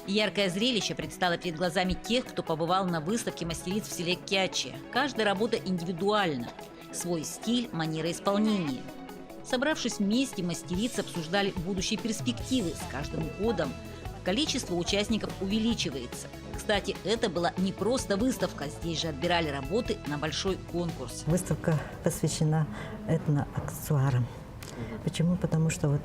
Яркое зрелище предстало перед глазами тех, кто побывал на выставке мастериц в селе Кячи. Каждая работа индивидуальна. Свой стиль, манера исполнения. Собравшись вместе, мастерицы обсуждали будущие перспективы. С каждым годом количество участников увеличивается. Кстати, это была не просто выставка. Здесь же отбирали работы на большой конкурс. Выставка посвящена этноаксессуарам. Почему? Потому что вот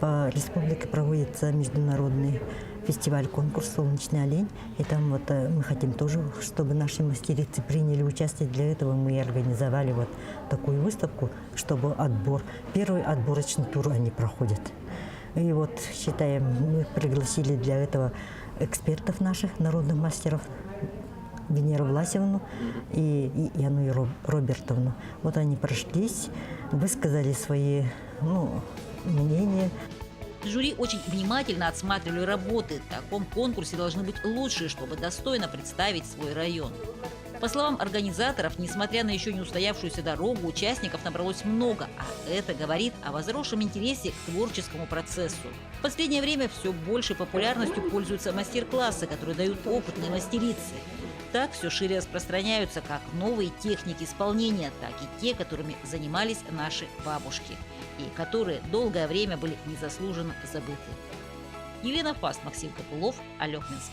по республике проводится международный фестиваль-конкурс «Солнечный олень». И там вот мы хотим тоже, чтобы наши мастерицы приняли участие. Для этого мы и организовали вот такую выставку, чтобы первый отборочный тур они проходят. И вот, считаем, мы пригласили для этого экспертов наших, народных мастеров, Венеру Власевну и Яну Робертовну. Вот они прошлись, высказали свои мнения. Жюри очень внимательно отсматривали работы. В таком конкурсе должны быть лучшие, чтобы достойно представить свой район. По словам организаторов, несмотря на еще не устоявшуюся дорогу, участников набралось много, а это говорит о возросшем интересе к творческому процессу. В последнее время все большей популярностью пользуются мастер-классы, которые дают опытные мастерицы. Так все шире распространяются как новые техники исполнения, так и те, которыми занимались наши бабушки, и которые долгое время были незаслуженно забыты. Елена Фаст, Максим Копылов, Алехминск.